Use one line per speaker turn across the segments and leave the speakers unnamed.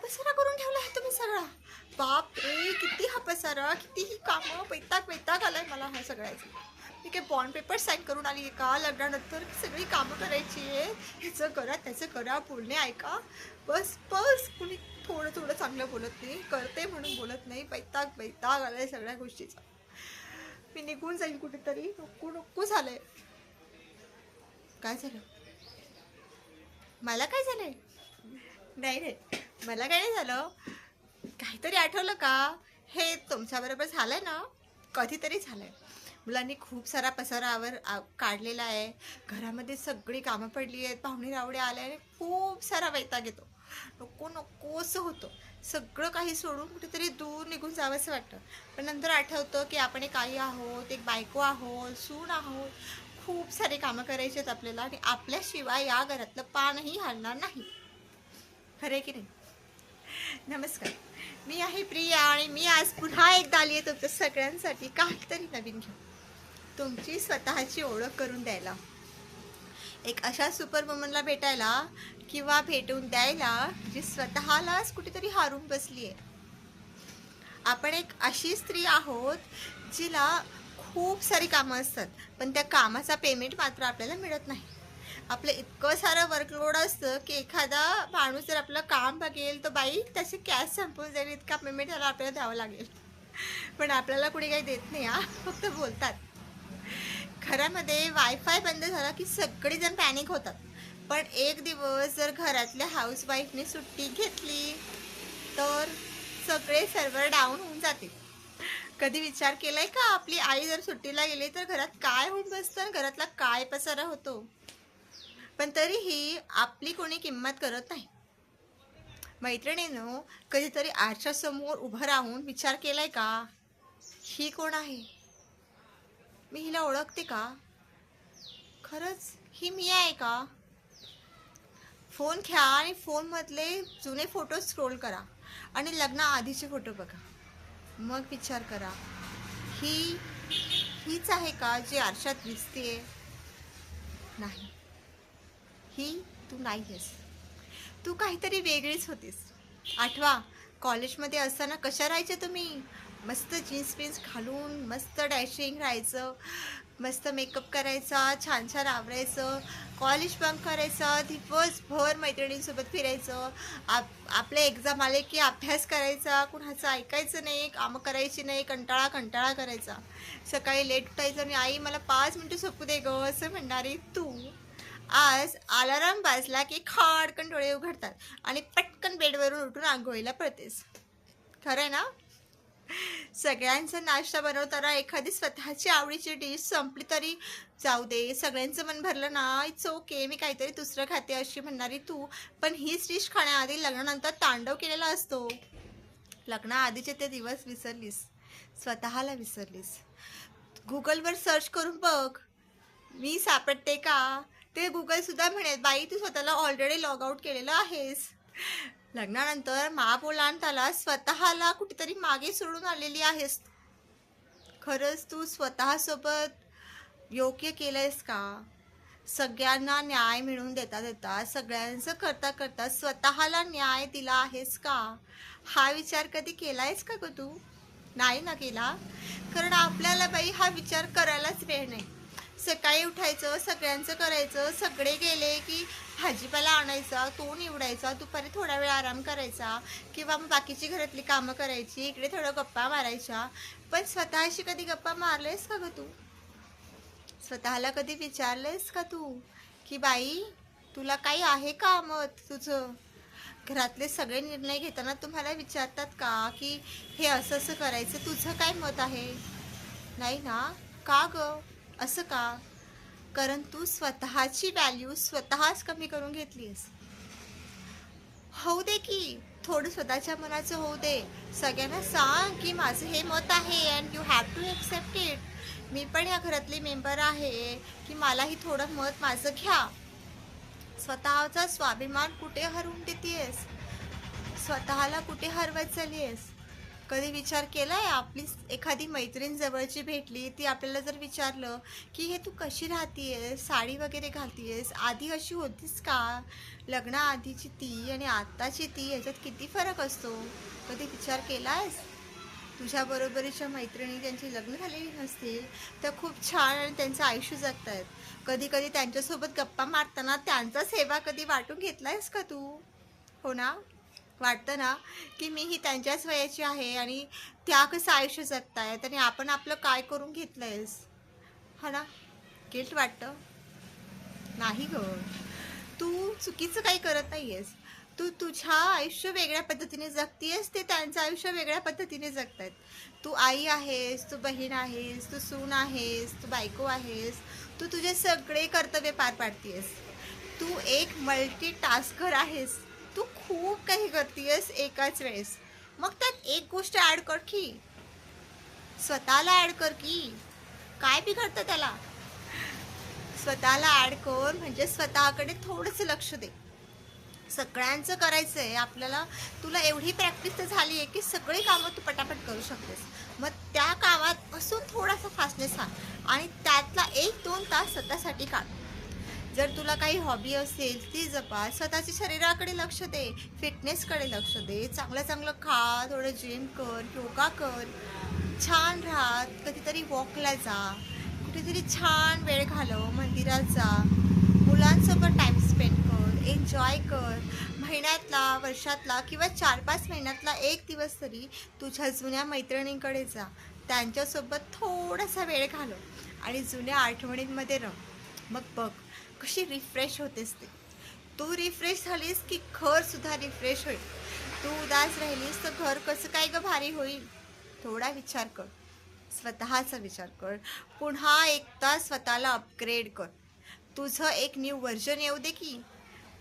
पसारा करून ठेवला आहे तुम्ही सगळा? बाप रे, किती हा पसारा, किती ही कामं, वैताग वैताग आलाय मला ह्या सगळ्याचं. मी काय बॉन्ड पेपर साईन करून आली आहे का लग्नानंतर? सगळी कामं करायची आहे, ह्याचं करा त्याचं करा, बोलणे ऐका. बस बस, कुणी थोडं थोडं चांगलं बोलत नाही, करते म्हणून बोलत नाही. वैताग वैताग आलाय सगळ्या गोष्टीचा. मी निघून जाईल कुठेतरी, नको नको झालंय. काय झालं? मला काय झालंय? नाही नाही, मला काय नाही झालं. काहीतरी आठवलं का? हे तुमच्याबरोबर झालंय ना? कधीतरी झालंय. मुलांनी खूप सारा पसारावर काढलेला आहे. घरामध्ये सगळी कामं पडली आहेत, पाहुणे रावळे आले आणि खूप सारा वैताग येतो. नको नको असं होतं. सगळं काही सोडून कुठेतरी दूर निघून जावं असं वाटतं. पण नंतर आठवतं की आपण एक आई आहोत, एक बायको आहोत, सून आहोत. खूप सारे कामं करायची आहेत आपल्याला आणि आपल्याशिवाय या घरातलं पानही हलणार नाही. खरं आहे की नाही? नमस्कार, मी आहे प्रिया आणि मी आज पुन्हा एकदा आली आहे तुमच्या सगळ्यांसाठी काहीतरी नवीन घेऊन, तुमची स्वतःची ओळख करून द्यायला, एक अशा सुपर वुमनला भेटायला किंवा भेटून द्यायला जी स्वतःलाच कुठेतरी हारून बसली आहे. आपण एक अशी स्त्री आहोत जिला खूप सारी कामं असतात, पण त्या कामाचा पेमेंट मात्र आपल्याला मिळत नाही. आपलं इतकं सारं वर्कलोड असतं की एखादा माणूस जर आपलं काम बघेल तर बाई त्याची कॅश संपून जाईल, इतका पेमेंट त्याला आपल्याला द्यावं लागेल. पण आपल्याला कुणी काही देत नाही हा, फक्त बोलतात. घरामध्ये वायफाय बंद झाला की सगळेजण पॅनिक होतात. पण एक दिवस जर घरातल्या हाऊसवाईफने सुट्टी घेतली तर सगळे सर्व्हर डाऊन होऊन जाते. कधी विचार केलाय का आपली आई जर सुट्टीला गेली तर घरात काय होऊन बसतं, घरातला काय पसारा होतो? पण तरीही आपली कोणी किंमत करत नाही. मैत्रिणींनो, कधीतरी आरशासमोर उभं राहून विचार केलाय का, ही कोण आहे? मी हिला ओळखते का? खरंच ही मी आहे का? फोन घ्या आणि फोनमधले जुने फोटो स्क्रोल करा आणि लग्नाआधीचे फोटो बघा. मग विचार करा, ही हीच आहे का जी आरशात दिसतेय? नाही, ही तू नाही आहेस. तू काहीतरी वेगळीच होतीस. आठवा, कॉलेजमध्ये असताना कशा राहायच्या तुम्ही? मस्त जीन्स पीन्स घालून मस्त डॅशिंग राहायचं, मस्त मेकअप करायचा, छान छान आवरायचं, कॉलेज बंक करायचं, दिवसभर मैत्रिणींसोबत फिरायचं. आपले एक्झाम आले की अभ्यास करायचा, कुणाचं ऐकायचं नाही, कामं करायची नाही, कंटाळा कंटाळा करायचा. सकाळी लेट उठायचं आणि आई मला 5 मिनटं झोपू दे गं असं म्हणणारी तू आज अलाराम वाजला की खाडकन डोळे उघडतात आणि पटकन बेडवरून उठून आंघोळीला पळतेस. खरं आहे ना? सगळ्यांचा नाश्ता बनवताना एखादी स्वतःची आवडीची डिश संपली तरी जाऊ दे, सगळ्यांचं मन भरलं ना, इट्स ओके, मी काहीतरी दुसरं खाते अशी म्हणणारी तू, पण हीच डिश खाण्याआधी लग्नानंतर तांडव केलेला असतो. लग्नाआधीचे ते दिवस विसरलीस, स्वतःला विसरलीस. गुगलवर सर्च करून बघ, मी सापडते का? ते गुगलसुद्धा म्हणेल बाई तू स्वतःला ऑलरेडी लॉग आऊट केलेलं आहेस. लग्नानंतर महापोलांताला स्वतःला कुठेतरी मागे सोडून आलेली आहेस. खरंच तू स्वतःसोबत योग्य केलंयस का? सगळ्यांना न्याय मिळवून देता देता, सगळ्यांचं करता करता स्वतःला न्याय दिला आहेस का? हा विचार कधी केलायस का ग तू? नाही ना केला, कारण आपल्याला बाई हा विचार करायलाच वेळ नाही. सकाळी उठायचं, सगळ्यांचं करायचं, सगळे गेले की भाजीपाला आणायचा, तो निवडायचा, दुपारी थोडा वेळ आराम करायचा किंवा मग बाकीची घरातली कामं करायची, इकडे थोडं गप्पा मारायच्या. पण स्वतःशी कधी गप्पा मारलेस का ग तू? स्वतःला कधी विचारलेस का तू की बाई तुला काही आहे का मत तुझं? घरातले सगळे निर्णय घेताना तुम्हाला विचारतात का की हे असं असं करायचं, तुझं काय मत आहे? नाही ना? का ग असं का? कारण तू स्वतःची व्हॅल्यू स्वतःच कमी करून घेतलीस. होऊ दे की थोडं स्वतःच्या मनाचं होऊ दे. सगळ्यांना सांग की माझं हे मत आहे and you have to accept it. मी पण या घरातली मेंबर आहे की मलाही थोडं मत माझं घ्या. स्वतःचा स्वाभिमान कुठे हरवून देतेस? स्वतःला कुठे हरवत चाललीस? कधी विचार केलाय आपली एखादी मैत्रीण जवळची भेटली, ती आपल्याला जर विचारलं की हे तू कशी राहतीयेस, साडी वगैरे घालतीयेस, आधी अशी होतीस का? लग्नाआधीची ती आणि आत्ताची ती याच्यात किती फरक असतो? कधी विचार केलायस? तुझ्या बरोबरीच्या मैत्रिणी ज्यांची लग्न झालेली नसतील त्या खूप छान आणि त्यांचं आयुष्य जगतायत. कधी कधी त्यांच्यासोबत गप्पा मारताना त्यांचा सेवा कधी वाटून घेतलायस का तू? हो ना? वाटतं ना की मी ही त्यांच्याच वयाची आहे आणि त्या कसं आयुष्य जगतायत आणि आपण आपलं काय करून घेतलंयस. हा ना? गिल्ट वाटतं? नाही ग, तू चुकीचं काही करत नाहीयेस. तू तुझ्या आयुष्य वेगळ्या पद्धतीने जगतीयस, ते त्यांचं आयुष्य वेगळ्या पद्धतीने जगतायत. तू आई आहेस, तू बहीण आहेस, तू सून आहेस, तू बायको आहेस, तू तुझे सगळे कर्तव्य पार पाडतीयस. तू एक मल्टी टास्कर आहेस. तू खूप काही करतीयस एकाच वेळेस. मग त्यात एक गोष्ट ॲड कर की, स्वतःला ॲड कर की. काय बिघडतं त्याला? स्वतःला ॲड कर, म्हणजे स्वतःकडे थोडंसं लक्ष दे. सगळ्यांचं करायचं आहे आपल्याला. तुला एवढी प्रॅक्टिस तर झाली आहे की सगळी कामं तू पटापट करू शकतेस. मग त्या कामात असून थोडासा फास्टनेस आण आणि त्यातला 1-2 तास स्वतःसाठी काढ. जर तुला काही हॉबी असेल ती जपा. स्वतःच्या शरीराकडे लक्ष दे, फिटनेसकडे लक्ष दे. चांगलं चांगलं खा, थोडं जिम कर, योगा कर, छान राहा. कधीतरी वॉकला जा, कुठेतरी छान वेळ घालव, मंदिरात जा, मुलांसोबत टाईम स्पेंड कर, एन्जॉय कर. महिन्यातला, वर्षातला किंवा 4-5 महिन्यातला एक दिवस तरी तुझ्या जुन्या मैत्रिणींकडे जा, त्यांच्यासोबत थोडासा वेळ घालव आणि जुन्या आठवणींमध्ये रम. मग बघ कशी रिफ्रेश होतेस ते. तू रिफ्रेश झालीस की घरसुद्धा रिफ्रेश होईल. तू उदास राहिलीस तर घर कसं काय ग भारी होईल? थोडा विचार कर, स्वतःचा विचार कर. पुन्हा एकदा स्वतःला अपग्रेड कर. तुझं एक न्यू व्हर्जन येऊ दे की,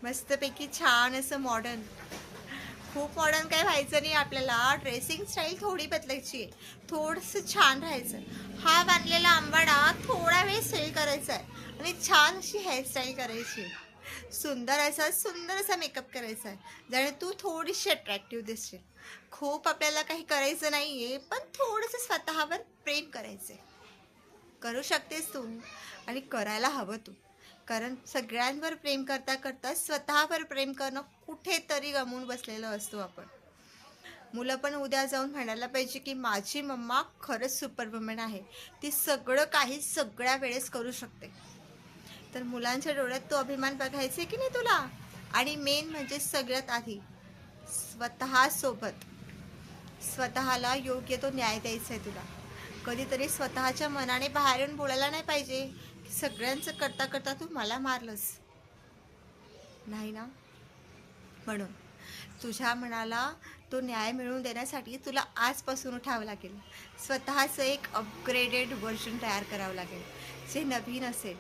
मस्तपैकी छान असं मॉडर्न. खूप मॉडर्न काय व्हायचं नाही आपल्याला. ड्रेसिंग स्टाईल थोडी बदलायची आहे, थोडंसं छान राहायचं. हा बांधलेला आंबाडा थोडा वेळ सेल करायचा आहे आणि छान अशी हेअरस्टाईल करायची. सुंदर असा मेकअप करायचा आहे, ज्याने तू थोडीशी अट्रॅक्टिव्ह दिसशील. खूप आपल्याला काही करायचं नाही आहे, पण थोडंसं स्वतःवर प्रेम करायचं आहे. करू शकतेस तू आणि करायला हवं तू. कारण सगळ्यांवर प्रेम करता करता स्वतःवर प्रेम करणं कुठेतरी गमावून बसलेलो असतो आपण. मुलं पण उद्या जाऊन म्हणायला पाहिजे की माझी मम्मा खरंच सुपरवुमन आहे, ती सगळं काही सगळ्या वेळेस करू शकते. तर मुलांच्या डोळ्यात तो अभिमान बघायचे की नाही तुला. आणि मेन म्हणजे सगळ्यात आधी स्वतःसोबत स्वतःला योग्य तो न्याय द्यायचा आहे तुला. कधीतरी स्वतःच्या मनाने बाहेर येऊन बोलायला नाही पाहिजे की सगळ्यांचं करता करता तू मला मारलंस. नाही ना? म्हणून तुझ्या मनाला तो न्याय मिळवून देण्यासाठी तुला आजपासून उठावं लागेल. स्वतःचं एक अपग्रेडेड व्हर्जन तयार करावं लागेल, जे नवीन असेल.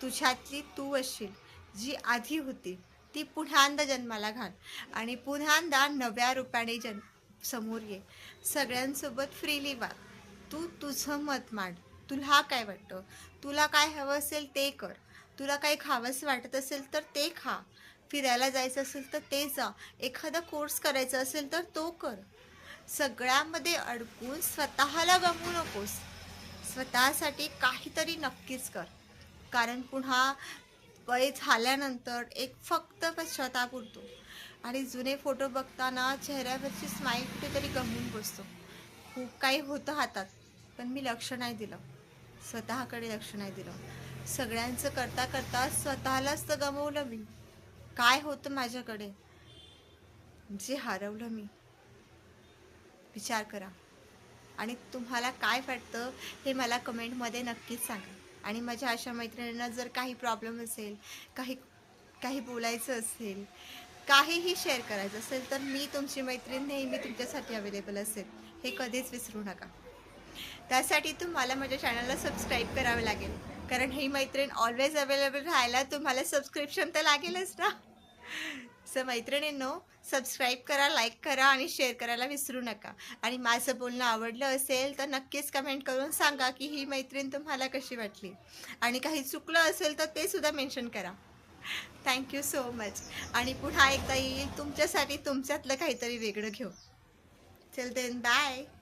तुझ्यातली तू असशील जी आधी होती ती पुन्हांदा जन्माला घाल आणि पुन्हांदा नव्या रूपाने समोर ये. सगळ्यांसोबत फ्रीली वाग. तू तुझं मत मांड. तुला काय वाटतं, तुला काय हवं असेल ते कर. तुला काही खावंसं वाटत असेल तर ते खा. फिरायला जायचं असेल तर ते जा. एखादा कोर्स करायचा असेल तर तो कर. सगळ्यामध्ये अडकून स्वतःला गमवू नकोस. स्वतःसाठी काहीतरी नक्कीच कर. कारण पुन्हा वय झाल्यानंतर एक फक्त पश्चाताप उरतो आणि जुने फोटो बघताना चेहऱ्यावरची स्माईल कुठेतरी गमवून बसतो. खूप काही होतं हातात, पण मी लक्ष नाही दिलं, स्वतःकडे लक्ष नाही दिलं. सगळ्यांचं करता करता स्वतःलाच तर गमवलं मी. काय होतं माझ्याकडे, जे हरवलं मी. विचार करा. आणि तुम्हाला काय वाटतं हे मला कमेंटमध्ये नक्कीच सांगा. आणि माझ्या अशा मैत्रिणींना जर काही प्रॉब्लेम असेल, काही काही बोलायचं असेल, काहीही शेअर करायचं असेल तर मी तुमची मैत्रीण नेहमी तुमच्यासाठी अवेलेबल असेल, हे कधीच विसरू नका. त्यासाठी तुम्हाला माझ्या चॅनलला सबस्क्राईब करावं लागेल, कारण ही मैत्रीण ऑलवेज अवेलेबल राहायला तुम्हाला सबस्क्रिप्शन तर लागेलच ना. सो मैत्रिणींनो, सबस्क्राईब करा, लाईक करा आणि शेअर करायला विसरू नका. आणि माझं बोलणं आवडलं असेल तर नक्कीच कमेंट करून सांगा की ही मैत्रीण तुम्हाला कशी वाटली. आणि काही चुकलं असेल तर ते सुद्धा मेन्शन करा. Thank you so much. आणि पुन्हा एकदा येईल तुमच्यासाठी तुमच्यातलं काहीतरी वेगळं घेऊ. Till then, bye.